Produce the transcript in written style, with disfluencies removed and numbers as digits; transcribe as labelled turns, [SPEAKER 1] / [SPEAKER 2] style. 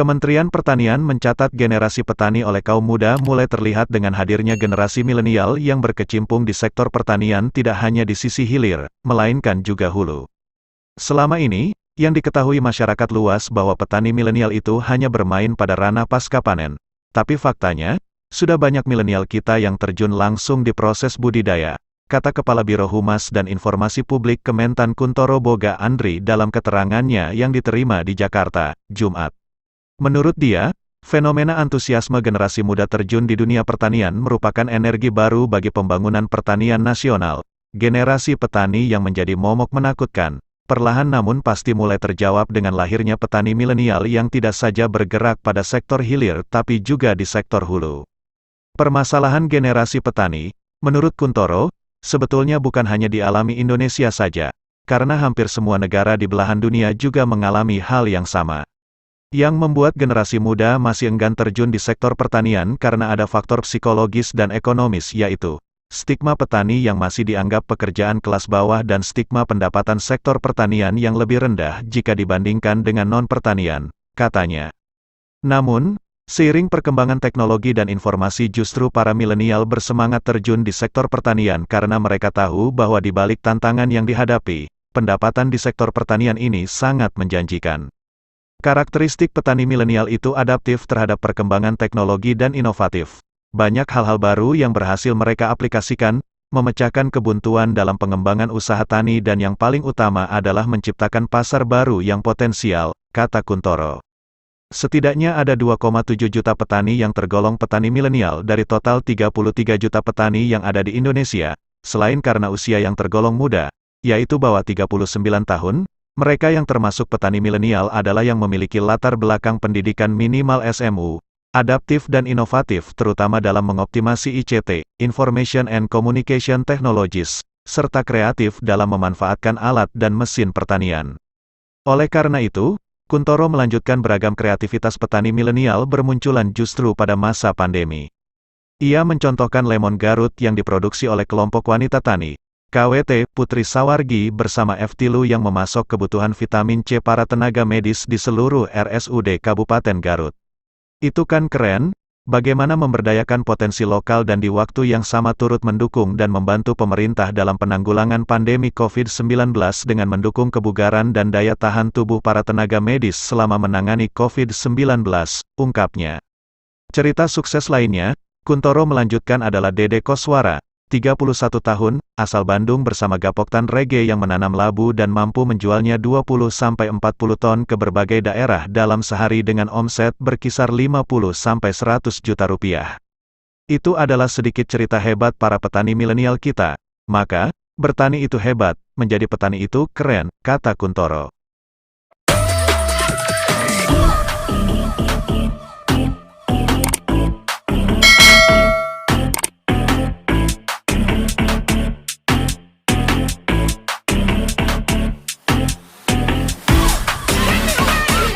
[SPEAKER 1] Kementerian Pertanian mencatat generasi petani oleh kaum muda mulai terlihat dengan hadirnya generasi milenial yang berkecimpung di sektor pertanian tidak hanya di sisi hilir, melainkan juga hulu. Selama ini, yang diketahui masyarakat luas bahwa petani milenial itu hanya bermain pada ranah pasca panen. Tapi faktanya, sudah banyak milenial kita yang terjun langsung di proses budidaya, kata Kepala Biro Humas dan Informasi Publik Kementan Kuntoro Boga Andri dalam keterangannya yang diterima di Jakarta, Jumat. Menurut dia, fenomena antusiasme generasi muda terjun di dunia pertanian merupakan energi baru bagi pembangunan pertanian nasional. Generasi petani yang menjadi momok menakutkan, perlahan namun pasti mulai terjawab dengan lahirnya petani milenial yang tidak saja bergerak pada sektor hilir tapi juga di sektor hulu. Permasalahan generasi petani, menurut Kuntoro, sebetulnya bukan hanya dialami Indonesia saja, karena hampir semua negara di belahan dunia juga mengalami hal yang sama. Yang membuat generasi muda masih enggan terjun di sektor pertanian karena ada faktor psikologis dan ekonomis yaitu, stigma petani yang masih dianggap pekerjaan kelas bawah dan stigma pendapatan sektor pertanian yang lebih rendah jika dibandingkan dengan non-pertanian, katanya. Namun, seiring perkembangan teknologi dan informasi justru para milenial bersemangat terjun di sektor pertanian karena mereka tahu bahwa di balik tantangan yang dihadapi, pendapatan di sektor pertanian ini sangat menjanjikan. Karakteristik petani milenial itu adaptif terhadap perkembangan teknologi dan inovatif. Banyak hal-hal baru yang berhasil mereka aplikasikan, memecahkan kebuntuan dalam pengembangan usaha tani dan yang paling utama adalah menciptakan pasar baru yang potensial, kata Kuntoro. Setidaknya ada 2,7 juta petani yang tergolong petani milenial dari total 33 juta petani yang ada di Indonesia, selain karena usia yang tergolong muda, yaitu bawah 39 tahun, mereka yang termasuk petani milenial adalah yang memiliki latar belakang pendidikan minimal SMU, adaptif dan inovatif terutama dalam mengoptimasi ICT, Information and Communication Technologies, serta kreatif dalam memanfaatkan alat dan mesin pertanian. Oleh karena itu, Kuntoro melanjutkan beragam kreativitas petani milenial bermunculan justru pada masa pandemi. Ia mencontohkan lemon Garut yang diproduksi oleh kelompok wanita tani, KWT Putri Sawargi bersama Ftilu yang memasok kebutuhan vitamin C para tenaga medis di seluruh RSUD Kabupaten Garut. Itu kan keren? Bagaimana memberdayakan potensi lokal dan di waktu yang sama turut mendukung dan membantu pemerintah dalam penanggulangan pandemi COVID-19 dengan mendukung kebugaran dan daya tahan tubuh para tenaga medis selama menangani COVID-19, ungkapnya. Cerita sukses lainnya, Kuntoro melanjutkan adalah Dede Koswara, 31 tahun, asal Bandung bersama Gapoktan Reggae yang menanam labu dan mampu menjualnya 20-40 ton ke berbagai daerah dalam sehari dengan omset berkisar 50-100 juta rupiah. Itu adalah sedikit cerita hebat para petani milenial kita. Maka, bertani itu hebat, menjadi petani itu keren, kata Kuntoro.